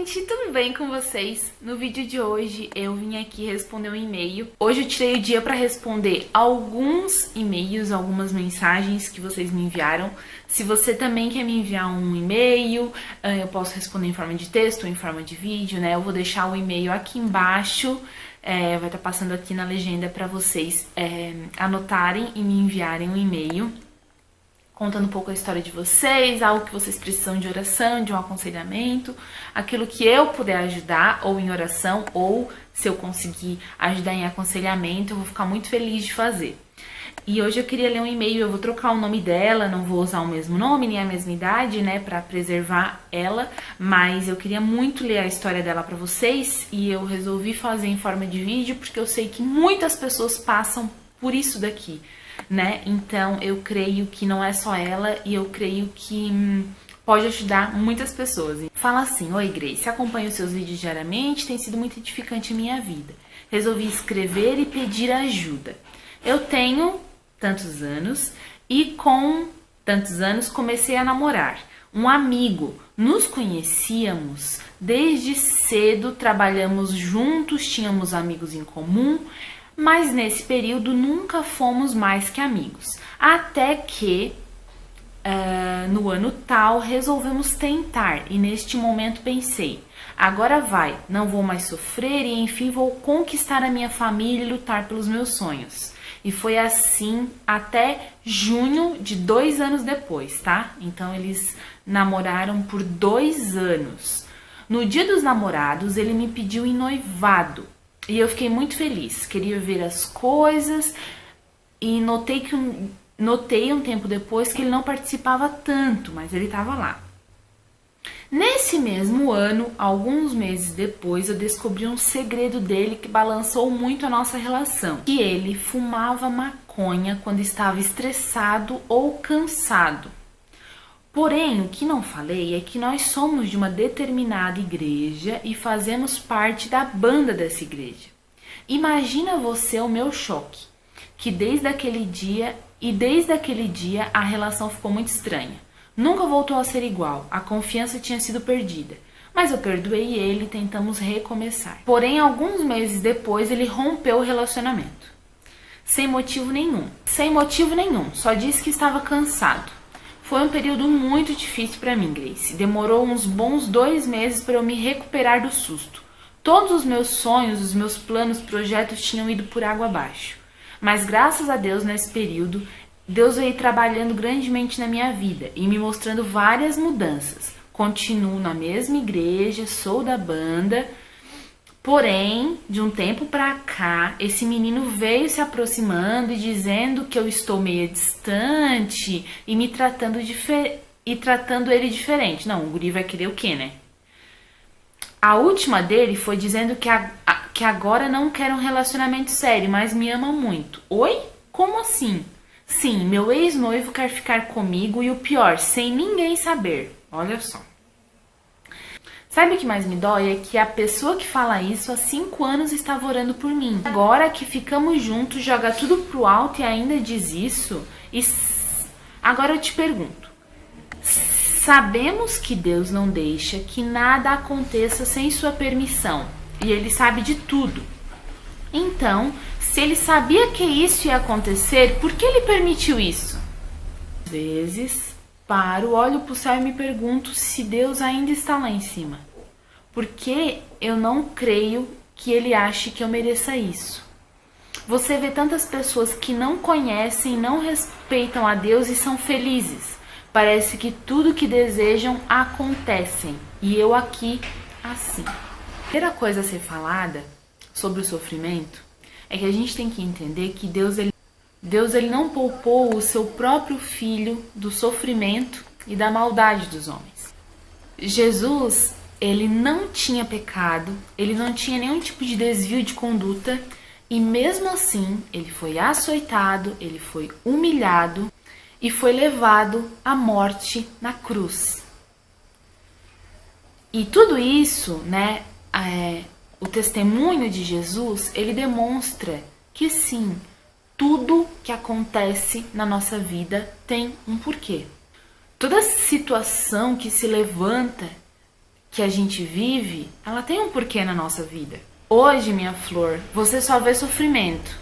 gente, tudo bem com vocês? No vídeo de hoje eu vim aqui responder um e-mail. Hoje eu tirei o dia para responder alguns e-mails, algumas mensagens que vocês me enviaram. Se você também quer me enviar um e-mail, eu posso responder em forma de texto ou em forma de vídeo, né? Eu vou deixar o e-mail aqui embaixo, vai estar passando aqui na legenda para vocês anotarem e me enviarem um e-mail contando um pouco a história de vocês, algo que vocês precisam de oração, de um aconselhamento, aquilo que eu puder ajudar, ou em oração, ou se eu conseguir ajudar em aconselhamento, eu vou ficar muito feliz de fazer. E hoje eu queria ler um e-mail, eu vou trocar o nome dela, não vou usar o mesmo nome, nem a mesma idade, né, pra preservar ela, mas eu queria muito ler a história dela pra vocês, e eu resolvi fazer em forma de vídeo, porque eu sei que muitas pessoas passam por isso daqui, né? Então eu creio que não é só ela e eu creio que pode ajudar muitas pessoas. Fala assim: oi Grace, acompanho seus vídeos diariamente, tem sido muito edificante em minha vida. Resolvi escrever e pedir ajuda. Eu tenho tantos anos e com tantos anos comecei a namorar um amigo. Nos conhecíamos desde cedo, trabalhamos juntos, tínhamos amigos em comum, mas nesse período nunca fomos mais que amigos. Até que no ano tal resolvemos tentar e neste momento pensei: agora vai, não vou mais sofrer e enfim vou conquistar a minha família e lutar pelos meus sonhos. E foi assim até junho de 2 anos depois, tá? Então eles namoraram por 2 anos. No dia dos namorados ele me pediu em noivado. E eu fiquei muito feliz, queria ver as coisas e notei um tempo depois que ele não participava tanto, mas ele estava lá. Nesse mesmo ano, alguns meses depois, eu descobri um segredo dele que balançou muito a nossa relação. Que ele fumava maconha quando estava estressado ou cansado. Porém, o que não falei é que nós somos de uma determinada igreja e fazemos parte da banda dessa igreja. Imagina você o meu choque, que desde aquele dia a relação ficou muito estranha. Nunca voltou a ser igual, a confiança tinha sido perdida. Mas eu perdoei ele e tentamos recomeçar. Porém, alguns meses depois, ele rompeu o relacionamento. Sem motivo nenhum, só disse que estava cansado. Foi um período muito difícil para mim, Grace. Demorou uns bons 2 meses para eu me recuperar do susto. Todos os meus sonhos, os meus planos, projetos tinham ido por água abaixo. Mas graças a Deus, nesse período, Deus veio trabalhando grandemente na minha vida e me mostrando várias mudanças. Continuo na mesma igreja, sou da banda. Porém, de um tempo pra cá, esse menino veio se aproximando e dizendo que eu estou meio distante e me tratando tratando ele diferente. Não, o guri vai querer o quê, né? A última dele foi dizendo que agora não quer um relacionamento sério, mas me ama muito. Oi? Como assim? Sim, meu ex-noivo quer ficar comigo e o pior, sem ninguém saber. Olha só. Sabe o que mais me dói? É que a pessoa que fala isso há 5 anos estava orando por mim. Agora que ficamos juntos, joga tudo pro alto e ainda diz isso? E agora eu te pergunto. Sabemos que Deus não deixa que nada aconteça sem sua permissão. E Ele sabe de tudo. Então, se Ele sabia que isso ia acontecer, por que Ele permitiu isso? Às vezes paro, olho pro céu e me pergunto se Deus ainda está lá em cima. Porque eu não creio que Ele ache que eu mereça isso. Você vê tantas pessoas que não conhecem, não respeitam a Deus e são felizes. Parece que tudo que desejam acontecem. E eu aqui, assim. A primeira coisa a ser falada sobre o sofrimento é que a gente tem que entender que Deus ele não poupou o seu próprio filho do sofrimento e da maldade dos homens. Jesus, ele não tinha pecado, ele não tinha nenhum tipo de desvio de conduta e mesmo assim ele foi açoitado, ele foi humilhado e foi levado à morte na cruz. E tudo isso, né, o testemunho de Jesus, ele demonstra que sim, tudo que acontece na nossa vida tem um porquê. Toda situação que se levanta que a gente vive, ela tem um porquê na nossa vida. Hoje, minha flor, você só vê sofrimento.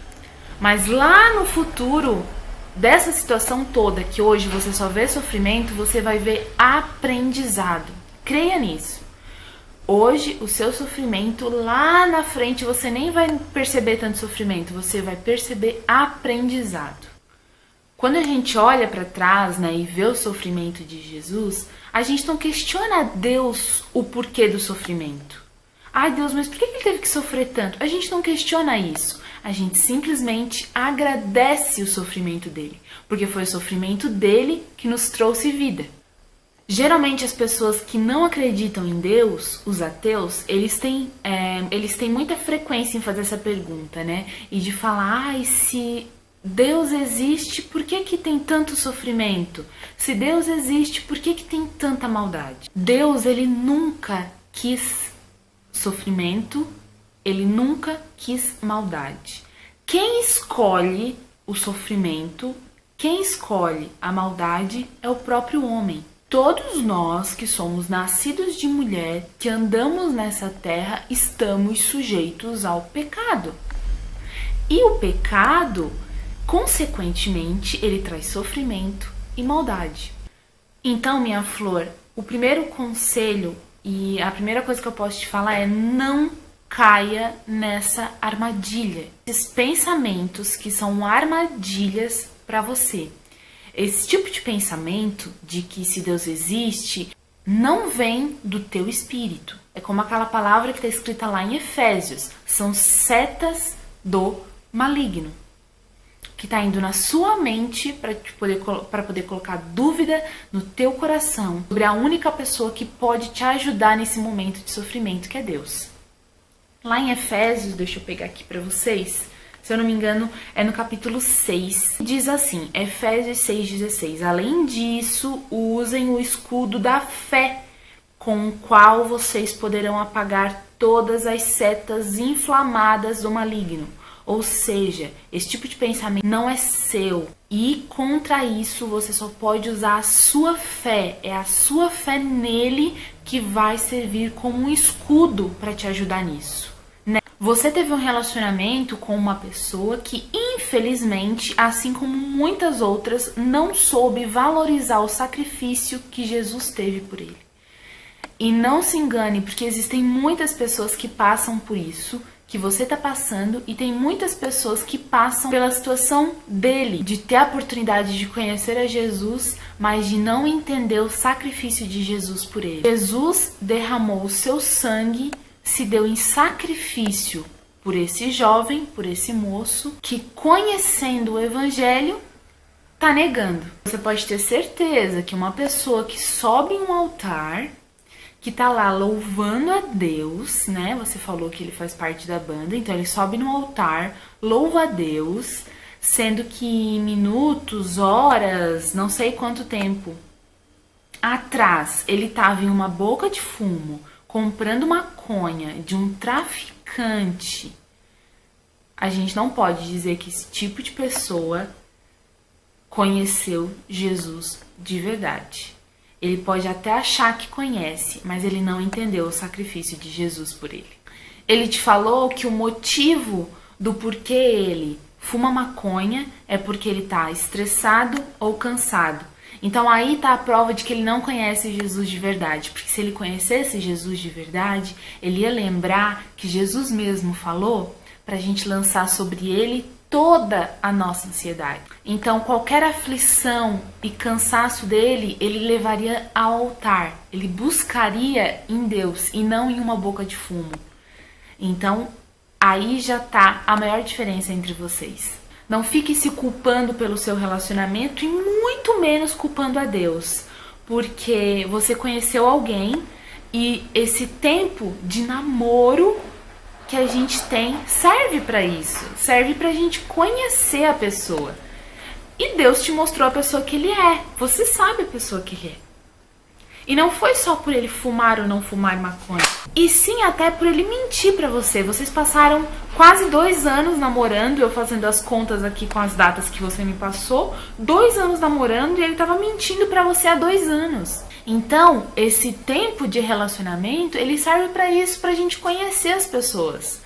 Mas lá no futuro, dessa situação toda, que hoje você só vê sofrimento, você vai ver aprendizado. Creia nisso. Hoje, o seu sofrimento, lá na frente, você nem vai perceber tanto sofrimento, você vai perceber aprendizado. Quando a gente olha para trás, né, e vê o sofrimento de Jesus, a gente não questiona a Deus o porquê do sofrimento. Ai, Deus, mas por que ele teve que sofrer tanto? A gente não questiona isso. A gente simplesmente agradece o sofrimento dele, porque foi o sofrimento dele que nos trouxe vida. Geralmente as pessoas que não acreditam em Deus, os ateus, eles têm muita frequência em fazer essa pergunta, né? E de falar, ai, se Deus existe, por que tem tanto sofrimento? Se Deus existe, por que tem tanta maldade? Deus, ele nunca quis sofrimento, ele nunca quis maldade. Quem escolhe o sofrimento, quem escolhe a maldade é o próprio homem. Todos nós que somos nascidos de mulher, que andamos nessa terra, estamos sujeitos ao pecado. E o pecado, consequentemente, ele traz sofrimento e maldade. Então, minha flor, o primeiro conselho e a primeira coisa que eu posso te falar é não caia nessa armadilha. Esses pensamentos que são armadilhas para você. Esse tipo de pensamento de que se Deus existe não vem do teu espírito. É como aquela palavra que está escrita lá em Efésios. São setas do maligno. Que está indo na sua mente para poder colocar dúvida no teu coração sobre a única pessoa que pode te ajudar nesse momento de sofrimento, que é Deus. Lá em Efésios, deixa eu pegar aqui para vocês. Se eu não me engano, é no capítulo 6. Diz assim, Efésios 6,16. Além disso, usem o escudo da fé, com o qual vocês poderão apagar todas as setas inflamadas do maligno. Ou seja, esse tipo de pensamento não é seu. E contra isso, você só pode usar a sua fé. É a sua fé nele que vai servir como um escudo para te ajudar nisso. Você teve um relacionamento com uma pessoa que, infelizmente, assim como muitas outras, não soube valorizar o sacrifício que Jesus teve por ele. E não se engane, porque existem muitas pessoas que passam por isso, que você está passando, e tem muitas pessoas que passam pela situação dele, de ter a oportunidade de conhecer a Jesus, mas de não entender o sacrifício de Jesus por ele. Jesus derramou o seu sangue, se deu em sacrifício por esse jovem, por esse moço, que conhecendo o evangelho, tá negando. Você pode ter certeza que uma pessoa que sobe em um altar, que tá lá louvando a Deus, né? Você falou que ele faz parte da banda, então ele sobe no altar, louva a Deus, sendo que em minutos, horas, não sei quanto tempo atrás, ele tava em uma boca de fumo, comprando maconha de um traficante. A gente não pode dizer que esse tipo de pessoa conheceu Jesus de verdade. Ele pode até achar que conhece, mas ele não entendeu o sacrifício de Jesus por ele. Ele te falou que o motivo do porquê ele fuma maconha é porque ele está estressado ou cansado. Então aí está a prova de que ele não conhece Jesus de verdade. Porque se ele conhecesse Jesus de verdade, ele ia lembrar que Jesus mesmo falou para a gente lançar sobre ele toda a nossa ansiedade. Então qualquer aflição e cansaço dele, ele levaria ao altar. Ele buscaria em Deus e não em uma boca de fumo. Então aí já está a maior diferença entre vocês. Não fique se culpando pelo seu relacionamento e muito menos culpando a Deus. Porque você conheceu alguém e esse tempo de namoro que a gente tem serve para isso. Serve pra gente conhecer a pessoa. E Deus te mostrou a pessoa que ele é. Você sabe a pessoa que ele é. E não foi só por ele fumar ou não fumar maconha. E sim até por ele mentir pra você. Vocês passaram quase 2 anos namorando, eu fazendo as contas aqui com as datas que você me passou. 2 anos namorando e ele tava mentindo pra você há 2 anos. Então, esse tempo de relacionamento, ele serve para isso, pra gente conhecer as pessoas.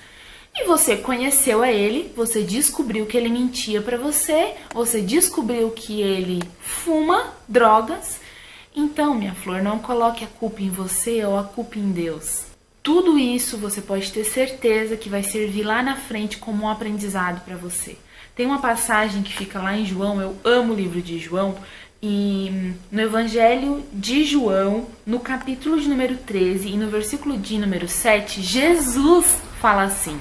E você conheceu a ele, você descobriu que ele mentia pra você, você descobriu que ele fuma drogas. Então, minha flor, não coloque a culpa em você ou a culpa em Deus. Tudo isso você pode ter certeza que vai servir lá na frente como um aprendizado para você. Tem uma passagem que fica lá em João, eu amo o livro de João, e no Evangelho de João, no capítulo de número 13 e no versículo de número 7, Jesus fala assim: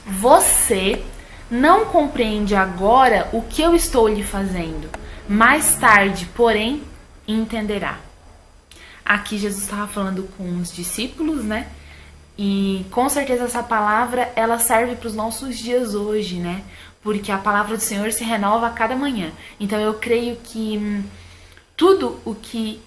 você não compreende agora o que eu estou lhe fazendo, mais tarde, porém, entenderá. Aqui Jesus estava falando com os discípulos, né? E com certeza essa palavra, ela serve para os nossos dias hoje, né? Porque a palavra do Senhor se renova a cada manhã. Então eu creio que tudo o que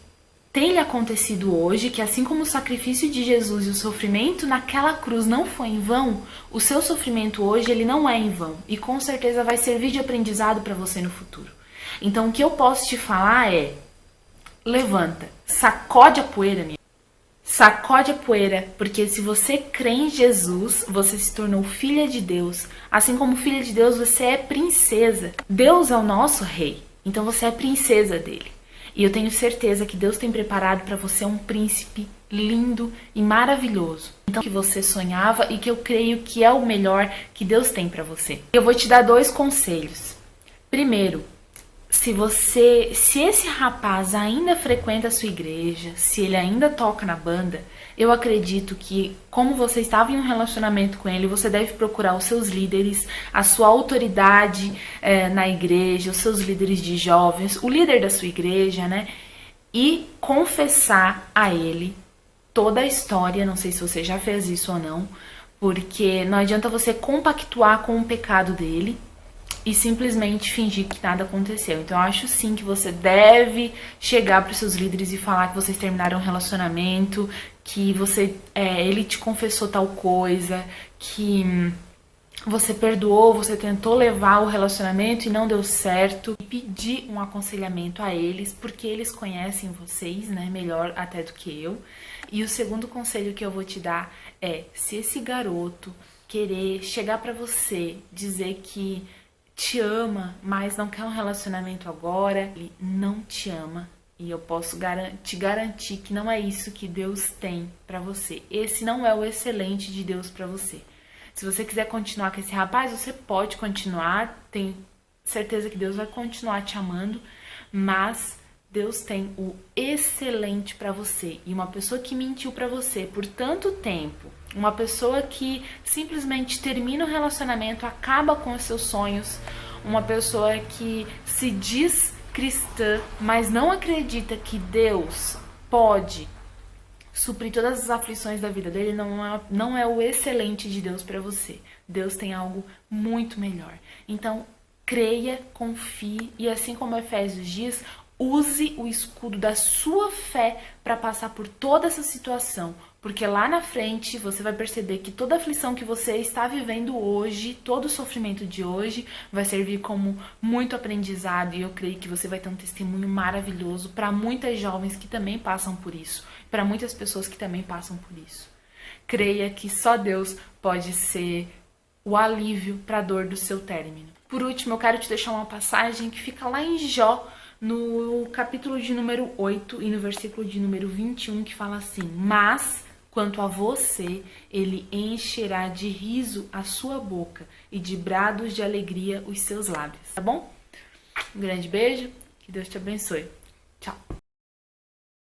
tem lhe acontecido hoje, que assim como o sacrifício de Jesus e o sofrimento naquela cruz não foi em vão, o seu sofrimento hoje, ele não é em vão. E com certeza vai servir de aprendizado para você no futuro. Então o que eu posso te falar é: levanta, sacode a poeira, minha. Sacode a poeira, porque se você crê em Jesus, você se tornou filha de Deus. Assim como filha de Deus, você é princesa. Deus é o nosso rei, então você é princesa dele. E eu tenho certeza que Deus tem preparado para você um príncipe lindo e maravilhoso. Então, que você sonhava e que eu creio que é o melhor que Deus tem para você. Eu vou te dar 2 conselhos. Primeiro, se esse rapaz ainda frequenta a sua igreja, se ele ainda toca na banda, eu acredito que, como você estava em um relacionamento com ele, você deve procurar os seus líderes, a sua autoridade na igreja, os seus líderes de jovens, o líder da sua igreja, né? E confessar a ele toda a história. Não sei se você já fez isso ou não, porque não adianta você compactuar com o pecado dele e simplesmente fingir que nada aconteceu. Então eu acho sim que você deve chegar para os seus líderes e falar que vocês terminaram um relacionamento, que ele te confessou tal coisa, que você perdoou, você tentou levar o relacionamento e não deu certo. E pedir um aconselhamento a eles, porque eles conhecem vocês, né, melhor até do que eu. E o segundo conselho que eu vou te dar é: se esse garoto querer chegar para você, dizer que te ama, mas não quer um relacionamento agora, ele não te ama. E eu posso te garantir que não é isso que Deus tem pra você. Esse não é o excelente de Deus pra você. Se você quiser continuar com esse rapaz, você pode continuar. Tenho certeza que Deus vai continuar te amando, mas Deus tem o excelente pra você. E uma pessoa que mentiu pra você por tanto tempo, uma pessoa que simplesmente termina o relacionamento, acaba com os seus sonhos, uma pessoa que se diz cristã, mas não acredita que Deus pode suprir todas as aflições da vida dele, não é o excelente de Deus para você. Deus tem algo muito melhor. Então, creia, confie e, assim como Efésios diz, use o escudo da sua fé para passar por toda essa situação, porque lá na frente você vai perceber que toda a aflição que você está vivendo hoje, todo o sofrimento de hoje, vai servir como muito aprendizado, e eu creio que você vai ter um testemunho maravilhoso para muitas jovens que também passam por isso, para muitas pessoas que também passam por isso. Creia que só Deus pode ser o alívio para a dor do seu término. Por último, eu quero te deixar uma passagem que fica lá em Jó, no capítulo de número 8 e no versículo de número 21, que fala assim: mas quanto a você, ele encherá de riso a sua boca e de brados de alegria os seus lábios. Tá bom? Um grande beijo, que Deus te abençoe.